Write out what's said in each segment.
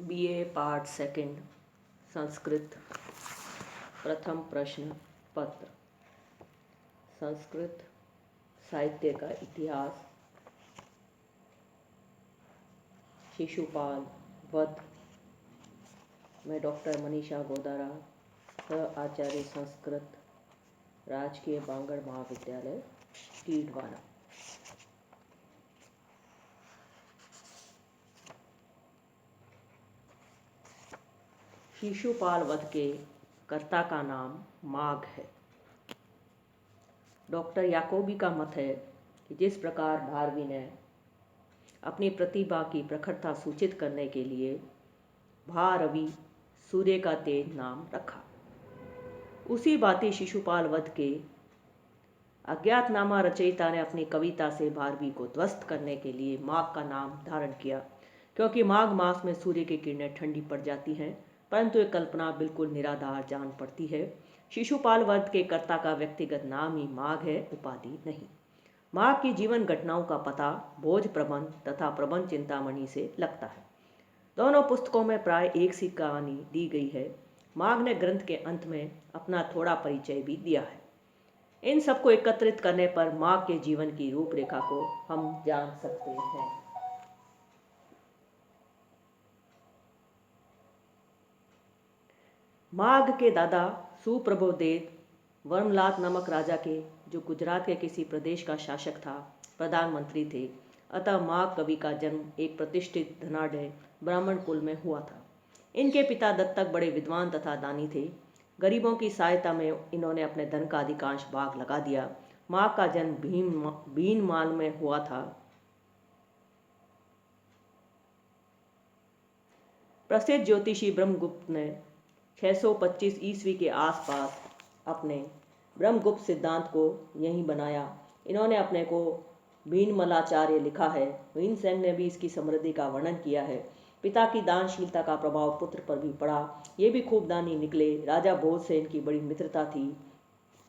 BA part second Sanskrit. प्रथम प्रश्न पत्र। संस्कृत साहित्य का इतिहास। शिशुपाल वध में डॉक्टर मनीषा गोदारा, सह आचार्य संस्कृत, राजकीय बांगड़ महाविद्यालय, टीडवाना। शिशुपाल वध के कर्ता का नाम माघ है। डॉक्टर याकोबी का मत है कि जिस प्रकार भारवी ने अपनी प्रतिभा की प्रखरता सूचित करने के लिए भारवी सूर्य का तेज नाम रखा, उसी भांति शिशुपाल वध के अज्ञातनामा रचयिता ने अपनी कविता से भारवी को ध्वस्त करने के लिए माघ का नाम धारण किया, क्योंकि माघ मास में सूर्य की किरणें ठंडी पड़ जाती हैं, परंतु ये कल्पना बिल्कुल निराधार जान पड़ती है। शिशुपाल वध के कर्ता का व्यक्तिगत नाम ही माघ है, उपाधि नहीं। माघ की जीवन घटनाओं का पता भोज प्रबंध तथा प्रबंध चिंतामणि से लगता है। दोनों पुस्तकों में प्राय एक सी कहानी दी गई है। माघ ने ग्रंथ के अंत में अपना थोड़ा परिचय भी दिया है। इन सबको एकत्रित करने पर माघ के जीवन की रूपरेखा को हम जान सकते हैं। माघ के दादा सुप्रभुदेव वर्मलात नामक राजा के, जो गुजरात के किसी प्रदेश का शासक था, प्रधानमंत्री थे। अतः माघ कवि का जन्म एक प्रतिष्ठित धनाढ़ ब्राह्मण कुल में हुआ था। इनके पिता दत्तक बड़े विद्वान तथा दानी थे। गरीबों की सहायता में इन्होंने अपने धन का अधिकांश भाग लगा दिया। माघ का जन्म भीनमाल में हुआ था। प्रसिद्ध ज्योतिषी ब्रह्मगुप्त ने 625 ईस्वी के आसपास अपने ब्रह्मगुप्त सिद्धांत को यहीं बनाया। इन्होंने अपने को भीनमलाचार्य लिखा है। भीमसेन ने भी इसकी समृद्धि का वर्णन किया है। पिता की दानशीलता का प्रभाव पुत्र पर भी पड़ा। ये भी खूब दानी निकले। राजा भोज से इनकी बड़ी मित्रता थी।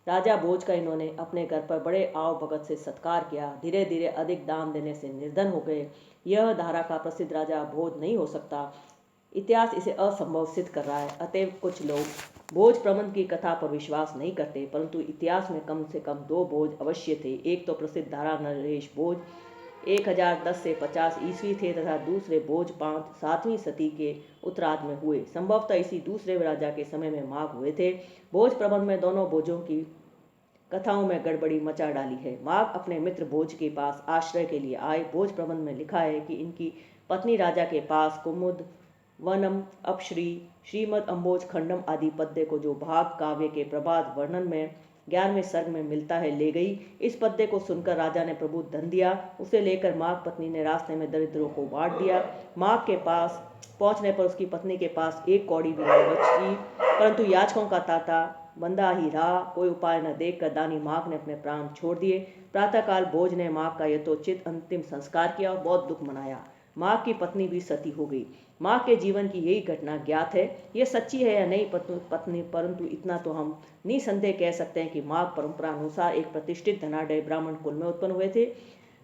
राजा भोज का इन्होंने अपने घर पर बड़े आव भगत से सत्कार किया। धीरे धीरे अधिक दान देने से निर्धन हो गए। यह धारा का प्रसिद्ध राजा भोज नहीं हो सकता। इतिहास इसे असंभव सिद्ध कर रहा है। अतएव कुछ लोग भोज प्रबंध की कथा पर विश्वास नहीं करते, परंतु इतिहास में कम से कम दो भोज अवश्य थे। एक तो प्रसिद्ध धारा नरेश भोज 1010 से 50 ईस्वी थे तथा दूसरे भोज 7वीं सदी के उत्तरार्ध में हुए। संभवतः इसी दूसरे राजा के समय में माघ हुए थे। भोज प्रबंध में दोनों भोजों की कथाओं में गड़बड़ी मचा डाली है। माघ अपने मित्र भोज के पास आश्रय के लिए आए। भोज प्रबंध में लिखा है कि इनकी पत्नी राजा के पास कुमुद, वनम, अपश्री, श्रीमद अम्बोज खंडम आदि पद्य को, जो भाग काव्य के प्रभात वर्णन में 11वें सर्ग में मिलता है, ले गई। इस पद्य को सुनकर राजा ने प्रभु धन दिया। उसे लेकर माघ पत्नी ने रास्ते में दरिद्रों को बांट दिया। माघ के पास पहुंचने पर उसकी पत्नी के पास एक कौड़ी भी नहीं बची, परंतु याचकों का तांता बंधा ही रहा। कोई उपाय न देखकर दानी माघ ने अपने प्राण छोड़ दिए। प्रातःकाल भोज ने माघ का यथोचित अंतिम संस्कार किया और बहुत दुख मनाया। माघ की पत्नी भी सती हो गई। माघ के जीवन की यही घटना ज्ञात है। यह सच्ची है या नहीं पत्नी, परंतु इतना तो हम निसंदेह कह सकते हैं कि माघ परंपरा अनुसार एक प्रतिष्ठित धनाढ़ ब्राह्मण कुल में उत्पन्न हुए थे।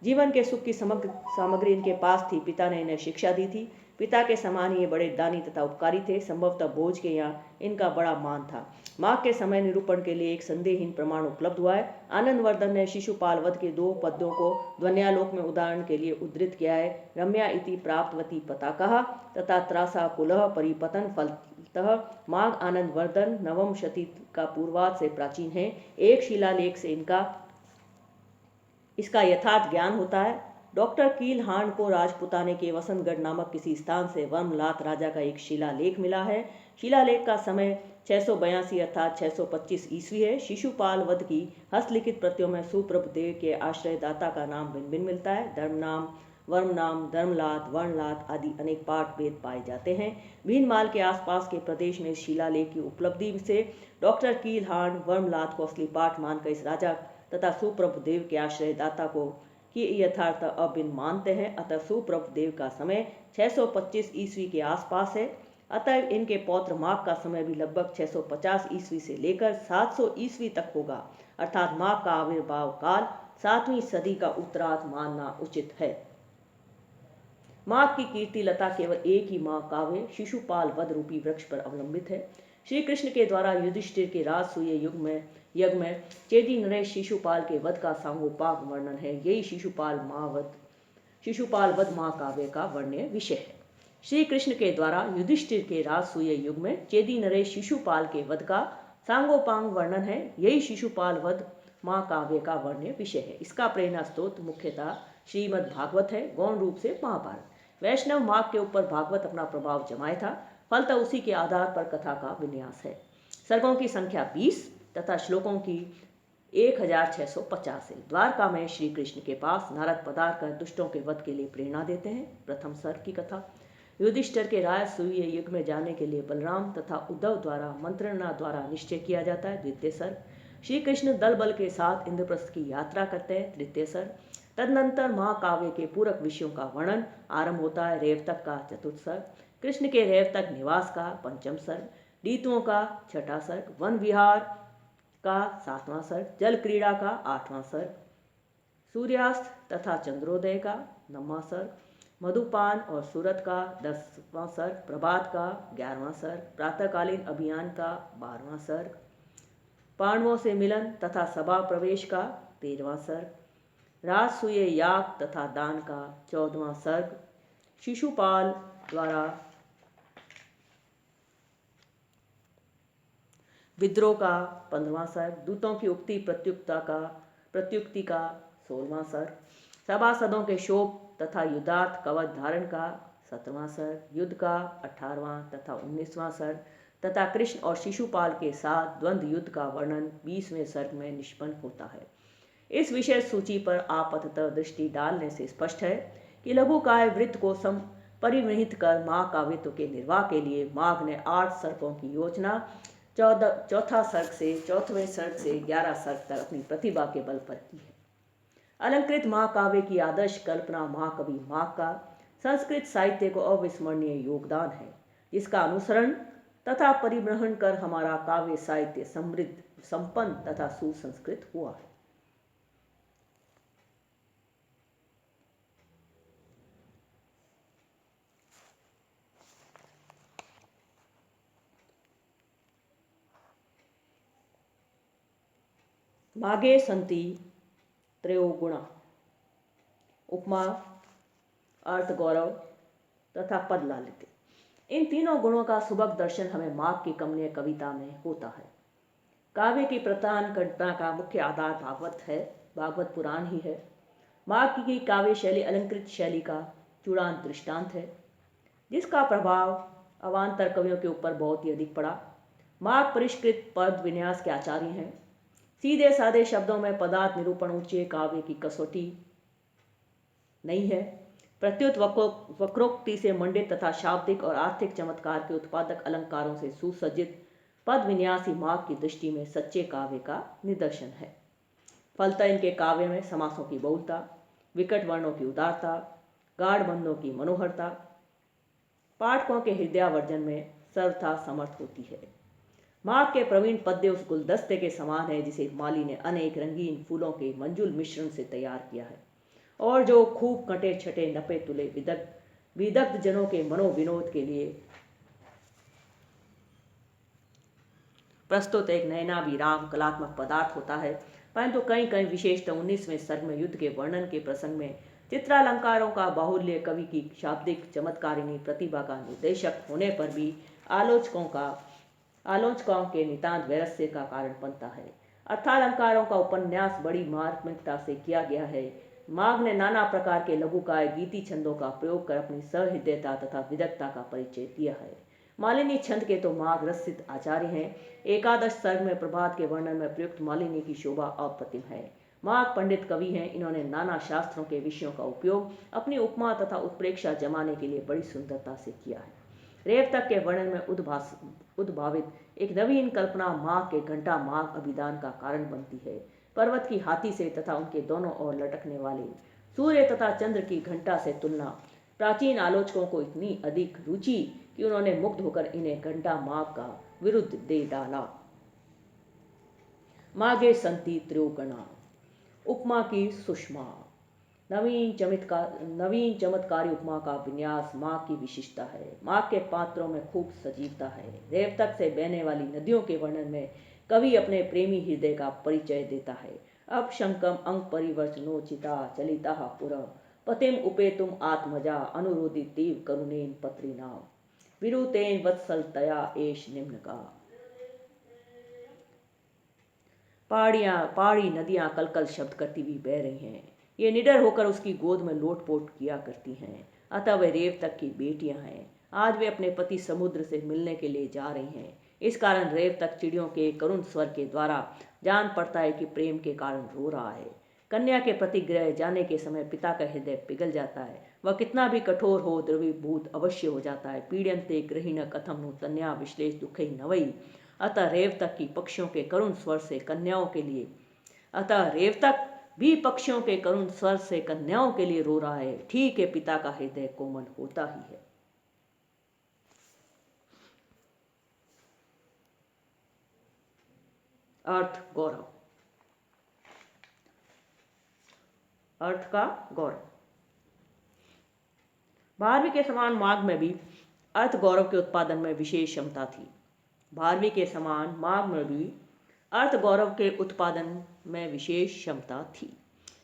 जीवन के सुख की समग्र सामग्री इनके पास थी। पिता ने इन्हें शिक्षा दी थी। पिता के समान ये बड़े दानी तथा उपकारी थे। संभवतः भोज के यहाँ इनका बड़ा मान था। माघ के समय निरूपण के लिए एक संदेहहीन प्रमाण उपलब्ध हुआ है। आनंदवर्धन ने शिशुपाल वध के 2 पद्यों को ध्वन्यालोक में उदाहरण के लिए उद्धृत किया है। रम्या इति प्राप्तवती पताकः तथा त्रासा कुलः परिपतन फलतः। माघ आनंदवर्धन 9वीं शती का पूर्वार्ध से प्राचीन है। एक शिलालेख से इसका यथार्थ ज्ञान होता है। डॉक्टर कीलहांड को राजपुताने के वसंतगढ़ नामक किसी स्थान से वर्मलात राजा का एक शिलालेख मिला है। शिलालेख का समय 682 अर्थात 625 ईस्वी है। शिशुपाल वध की हस्तलिखित प्रतियों में सुप्रभुदेव के आश्रयदाता का नाम भिन्न भिन्न मिलता है। धर्मनाम, वर्मनाम, धर्मलात, वर्णलात आदि अनेक पाठ भेद पाए जाते हैं। भीनमाल के आसपास के प्रदेश में शिलालेख की उपलब्धि से डॉक्टर कीलहांड वर्मलात को असली पाठ मानकर इस राजा तथा सुप्रभुदेव के आश्रयदाता को कि यथार्थ अभिन्न मानते हैं। अतः सुप्रभुदेव का समय 625 ईस्वी के आसपास है। अतः इनके पौत्र माघ का समय भी लगभग 650 ईस्वी से लेकर 700 ईस्वी तक होगा, अर्थात माघ का आविर्भाव काल 7वीं सदी का उत्तरार्ध मानना उचित है। माघ की कीर्ति लता केवल एक ही माँ काव्य शिशुपाल वध रूपी वृक्ष पर अवलंबित है। श्री कृष्ण के द्वारा युधिष्ठिर के राजसूय यज्ञ में चेदी नरेश शिशुपाल के वध का सांगोपांग वर्णन है। यही शिशुपाल वध महाकाव्य का वर्ण्य विषय है। श्री कृष्ण के द्वारा युधिष्ठिर के राजसूय युग में चेदी नरेश शिशुपाल के वध का सांगोपांग वर्णन है। यही शिशुपाल वध महाकाव्य का वर्ण्य विषय है। इसका प्रेरणा स्रोत मुख्यतः श्रीमद् भागवत है, गौण रूप से महाभारत। वैष्णव मार्ग के ऊपर भागवत अपना प्रभाव जमाए था, फलतः उसी के आधार पर कथा का विन्यास है। सर्गों की संख्या 20 तथा श्लोकों की 1650 है। द्वारका में श्री कृष्ण के पास नारद पधार कर दुष्टों के वध के लिए प्रेरणा देते हैं। प्रथम सर्ग की कथा। युधिष्ठिर के राजसूय युग में जाने के लिए बलराम तथा उद्धव द्वारा मंत्रणा द्वारा निश्चय किया जाता है। द्वितीय सर्ग। श्री कृष्ण दल बल के साथ इंद्रप्रस्थ की यात्रा करते हैं। तृतीय सर्ग। तदनंतर महाकाव्य के पूरक विषयों का वर्णन आरंभ होता है। रेवतक का चतुर्थ सर्ग। कृष्ण के रेवतक निवास का पंचम सर्ग। ऋतुओं का छठा सर्ग। वन विहार का सातवां सर्ग। जल क्रीड़ा का आठवां सर्ग। सूर्यास्त तथा चंद्रोदय का नौवां सर्ग। मधुपान और सूरत का 10वां सर्ग। प्रभात का 11वां सर्ग। प्रातःकालीन अभियान का 12वां सर्ग। पांडवों से मिलन तथा सभा प्रवेश का 13वां सर्ग। राजसूय याग तथा दान का 14वां सर्ग। शिशुपाल द्वारा विद्रोह का 15वां सर्ग। दूतों की उक्ति प्रत्युक्ति का 16वां सर्ग। सभासदों के शोक तथा युद्धार्थ कवच धारण का 17वां सर्ग। युद्ध का 18वां तथा 19वां सर्ग तथा कृष्ण और शिशुपाल के साथ द्वंद्व युद्ध का वर्णन 20वें सर्ग में निष्पन्न होता है। इस विशेष सूची पर आपाततः दृष्टि डालने से स्पष्ट है कि लघुकाय वृत्त को परिवृहित कर महाकाव्यत्व के निर्वाह के लिए माघ ने 8 सर्गों की योजना चौथवें सर्ग से 11 सर्ग तक अपनी प्रतिभा के बल पर की है। अलंकृत महाकाव्य की आदर्श कल्पना महाकवि माघ का संस्कृत साहित्य को अविस्मरणीय योगदान है, जिसका अनुसरण तथा परिग्रहण कर हमारा काव्य साहित्य समृद्ध, संपन्न तथा सुसंस्कृत हुआ है। माघे सन्ति त्रयो गुणा। उपमा, अर्थ गौरव तथा पद लालित्य। इन तीनों गुणों का सुबह दर्शन हमें माघ की कमनीय कविता में होता है। काव्य की प्रधान घटना का मुख्य आधार भागवत पुराण ही है। माघ की काव्य शैली अलंकृत शैली का चूड़ांत दृष्टांत है, जिसका प्रभाव अवान्तर कवियों के ऊपर बहुत ही अधिक पड़ा। माघ परिष्कृत पद विन्यास के आचार्य हैं। सीधे साधे शब्दों में पदार्थ निरूपण ऊंचे काव्य की कसौटी नहीं है। प्रत्युत वक्रोक्ति से मंडित तथा शाब्दिक और आर्थिक चमत्कार के उत्पादक अलंकारों से सुसज्जित पद विन्यास ही माघ की दृष्टि में सच्चे काव्य का निदर्शन है। फलतः इनके काव्य में समासों की बहुलता, विकट वर्णों की उदारता, गाढ़ बंधों की मनोहरता पाठकों के हृदयावर्जन में सर्वथा समर्थ होती है। माघ के प्रवीण पद्य उस गुलदस्ते के समान है जिसे माली ने अनेक रंगीन फूलों के मंजुल मिश्रण से तैयार किया है और जो खूब कटे छटे नपे तुले विदग्ध जनों के मनोविनोद के लिए प्रस्तुत एक नयनाभिराम कलात्मक पदार्थ होता है। परंतु कई विशेषतः 19वें सर्ग में युद्ध के वर्णन के प्रसंग में चित्रालंकारों का बाहुल्य कवि की शाब्दिक चमत्कारिणी प्रतिभा का निर्देशक होने पर भी आलोचकों के नितांत वैरस्य का कारण बनता है। अर्थालंकारों का उपन्यास बड़ी मार्मिकता से किया गया है। माघ ने नाना प्रकार के लघुकाय गीति छंदों का प्रयोग कर अपनी सहृदयता तथा विदग्धता का परिचय दिया है। मालिनी छंद के तो माघ रसित आचार्य हैं। एकादश सर्ग में प्रभात के वर्णन में प्रयुक्त मालिनी की शोभा अप्रतिम है। माघ पंडित कवि हैं। इन्होंने नाना शास्त्रों के विषयों का उपयोग अपनी उपमा तथा उत्प्रेक्षा जमाने के लिए बड़ी सुंदरता से किया है। रेवतक के वर्णन में उद्भावित एक नवीन कल्पना माघ के घंटा माघ अभिधान का कारण बनती है। पर्वत की हाथी से तथा उनके दोनों ओर लटकने वाले सूर्य तथा चंद्र की घंटा से तुलना प्राचीन आलोचकों को इतनी अधिक रुचि कि उन्होंने मुग्ध होकर इन्हें घंटा माघ का विरुद्ध दे डाला। माघे सन्ति त्रयोगुणा। उपमा की सुषमा। नवीन चमत्कारी उपमा का विन्यास माँ की विशिष्टता है। माँ के पात्रों में खूब सजीवता है। रेवतक से बहने वाली नदियों के वर्णन में कवि अपने प्रेमी हृदय का परिचय देता है। अब शंकम अंग परिवर्चनोचिता चलिता पुरः पतिम उपेतुम आत्मजा अनुरोदितीव करुणेन पत्रिनाम विरुतेन वत्सलतया एष निम्न का। पहाड़ी नदियां कलकल शब्द करती हुई बह रही हैं। ये निडर होकर उसकी गोद में लोटपोट किया करती हैं। अतः वे रेवतक की बेटियां हैं। आज वे अपने पति समुद्र से मिलने के लिए जा रही हैं। इस कारण रेवतक चिड़ियों के करुण स्वर के द्वारा जान पड़ता है कि प्रेम के कारण रो रहा है। कन्या के प्रति गृह जाने के समय पिता का हृदय पिघल जाता है। वह कितना भी कठोर हो द्रवीभूत अवश्य हो जाता है। पीड़न्ते गृहिण कथम नु तन्या विश्लेष दुखई नवई। अतः रेवतक की पक्षियों के करुण स्वर से कन्याओं के लिए अतः रेवतक भी पक्षियों के करुण स्वर से कन्याओं के लिए रो रहा है। ठीक है, पिता का हृदय कोमल होता ही है। अर्थ गौरव। अर्थ का गौरव। भारवी के समान माघ में भी अर्थ गौरव के उत्पादन में विशेष क्षमता थी। भारवी के समान माघ में भी अर्थ गौरव के उत्पादन में विशेष क्षमता थी।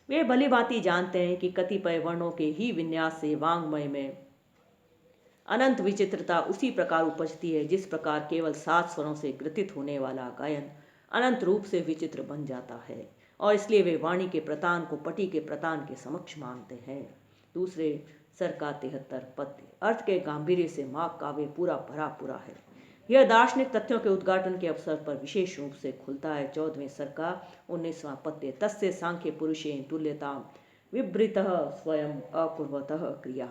वे भली भांति जानते हैं कि कतिपय वर्णों के ही विन्यास से वांग्मय में अनंत विचित्रता उसी प्रकार उपजती है जिस प्रकार केवल 7 स्वरों से ग्रथित होने वाला गायन अनंत रूप से विचित्र बन जाता है। और इसलिए वे वाणी के प्रतान को पटी के प्रतान के समक्ष मानते हैं। दूसरे सर का 73 पद्य। अर्थ के गांभीर्य से माघ काव्य पूरा भरा पूरा है। यह दार्शनिक तथ्यों के उद्घाटन के अवसर पर विशेष रूप से खुलता है। 14वें सर का 19वां पद्य। तस्य सांख्य पुरुषेण तुल्यताम विवृतः स्वयं अकुर्वतः क्रिया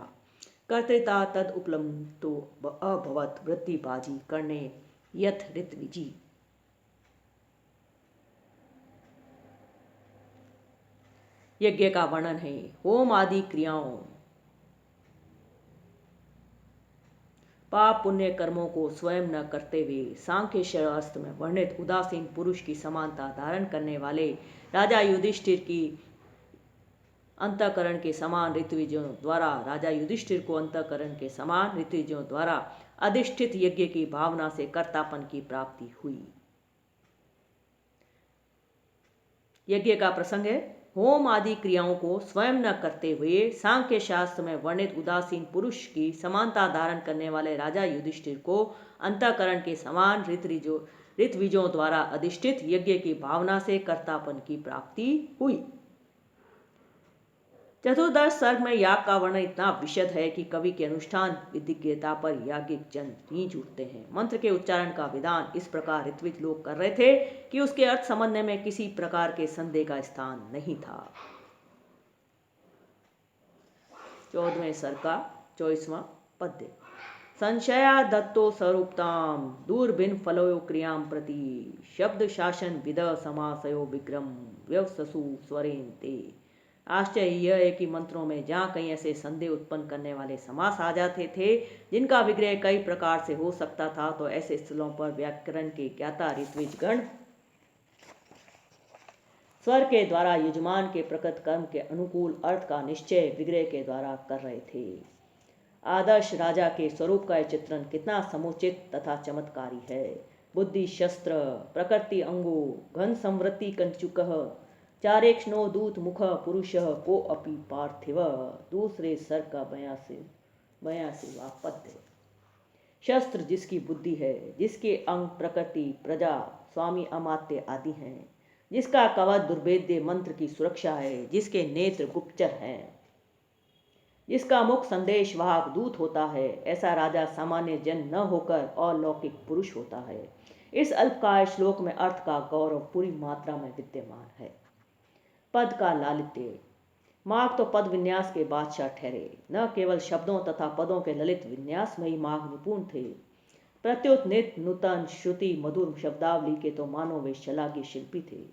कर्तृता तद उपलम्तो अभवत वृत्तिबाजी करने यथ ऋत्विजी। यज्ञ का वर्णन है। होम आदि क्रियाओं पाप पुण्य कर्मों को स्वयं न करते हुए सांख्य शास्त्र में वर्णित उदासीन पुरुष की समानता धारण करने वाले राजा युधिष्ठिर की अंतःकरण के समान ऋत्विजों द्वारा अधिष्ठित यज्ञ की भावना से कर्तापन की प्राप्ति हुई। यज्ञ का प्रसंग है। होम आदि क्रियाओं को स्वयं न करते हुए सांख्य शास्त्र में वर्णित उदासीन पुरुष की समानता धारण करने वाले राजा युधिष्ठिर को अंतःकरण के समान ऋत्विजों द्वारा अधिष्ठित यज्ञ की भावना से कर्तापन की प्राप्ति हुई। चतुर्दश सर्ग में याग का वर्णन इतना विशद है कि कवि के अनुष्ठान विधिज्ञता पर याज्ञिक जन नीच उठते हैं। मंत्र के उच्चारण का विधान इस प्रकार ऋत्विज लोग कर रहे थे कि उसके अर्थ समझने में किसी प्रकार के संदेह का स्थान नहीं था। 14वें सर्ग का 24वां पद्य। संशया दत्तो स्वरूपताम दूरभिन्न फलो क्रियाम प्रति शब्द शासन विद समासयो विक्रम व्यवससु स्वरेन ते। आश्चर्य यह है कि मंत्रों में जहाँ कहीं ऐसे संदेह उत्पन्न करने वाले समास आ जाते थे जिनका विग्रह कई प्रकार से हो सकता था, तो ऐसे स्थलों पर व्याकरण के ज्ञाता ऋत्विजगण स्वर के द्वारा यजमान के प्रकृत कर्म के अनुकूल अर्थ का निश्चय विग्रह के द्वारा कर रहे थे। आदर्श राजा के स्वरूप का चित्रण कितना समुचित तथा चमत्कारी है। बुद्धि शस्त्र प्रकृति अंगो घन संवृत्ति कंचुक चारेक्षणो दूत मुख पुरुष को अपि पार्थिव। दूसरे सर का 82वां पद्य। शस्त्र जिसकी बुद्धि है, जिसके अंग प्रकृति प्रजा स्वामी अमात्य आदि हैं, जिसका कवच दुर्भेद्य मंत्र की सुरक्षा है, जिसके नेत्र गुप्तचर हैं, जिसका मुख संदेश वाहक दूत होता है, ऐसा राजा सामान्य जन न होकर अलौकिक पुरुष होता है। इस अल्पकाय श्लोक में अर्थ का गौरव पूरी मात्रा में विद्यमान है। पद का लालित्य। माघ तो पद विन्यास के बादशाह ठहरे। न केवल शब्दों तथा पदों के ललित विन्यास में ही माघ निपुण थे, प्रत्युत नित्य नूतन श्रुति मधुर शब्दावली के तो मानो वे शलाघ्य शिल्पी थे।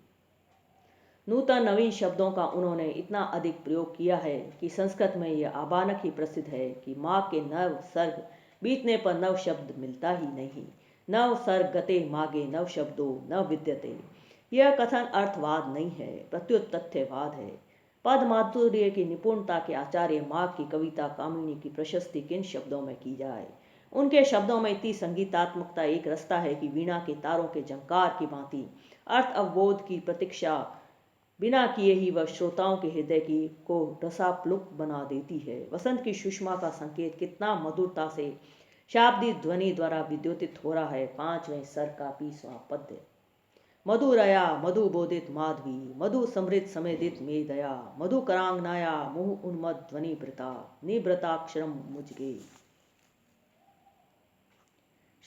नूतन नवीन शब्दों का उन्होंने इतना अधिक प्रयोग किया है कि संस्कृत में यह आबानक ही प्रसिद्ध है कि माघ के नव सर्ग बीतने पर नव शब्द मिलता ही नहीं। नव सर्ग गते मागे नव शब्दों न विद्यते। यह कथन अर्थवाद नहीं है, प्रत्युत तथ्यवाद है। पद माधुर्य की निपुणता के आचार्य माघ की कविता कामिनी की प्रशस्ति किन शब्दों में की जाए? उनके शब्दों में इतनी संगीतात्मकता एक रास्ता है कि वीणा के तारों के झंकार की भांति अर्थ अवबोध की प्रतीक्षा बिना किए ही वह श्रोताओं के हृदय की को रसाप्लुप्त बना देती है। वसंत की सुषमा का संकेत कितना मधुरता से शाब्दिक ध्वनि द्वारा विद्योतित हो रहा है। पांचवें सर का 20वां पद्य। मधुरया मधुबोधित माधवी मधु समृद्ध समेदित मेदया मधु करांगनाया मुह उन्मद ध्वनि भृता निभृताक्षरम मुझगे।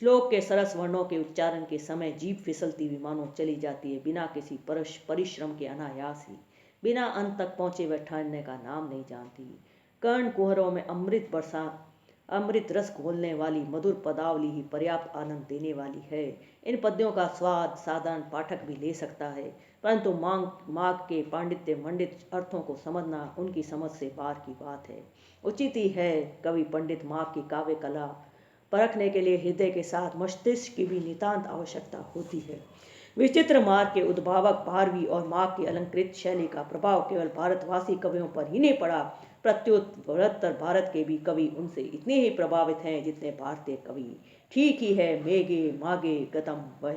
श्लोक के सरस वर्णों के उच्चारण के समय जीभ फिसलती हुई मानो चली जाती है, बिना किसी परिश्रम के अनायास ही, बिना अंत तक पहुंचे वह ठहरने का नाम नहीं जानती। कर्ण कुहरों में अमृत रस घोलने वाली मधुर पदावली ही पर्याप्त आनंद देने वाली है। इन पद्यों का स्वाद साधारण पाठक भी ले सकता है, परंतु माघ के पांडित्य मंडित अर्थों को समझना उनकी समझ से पार की बात है। उचित ही है कवि पंडित माघ की काव्य कला परखने के लिए हृदय के साथ मस्तिष्क की भी नितांत आवश्यकता होती है। विचित्र मार्ग के उद्भावक भारवी और माघ की अलंकृत शैली का प्रभाव केवल भारतवासी कवियों पर ही नहीं पड़ा, प्रत्युत बृहत्तर भारत के भी कवि उनसे इतने ही प्रभावित हैं जितने भारतीय कवि। ठीक ही है मेघे मागे गतम वह।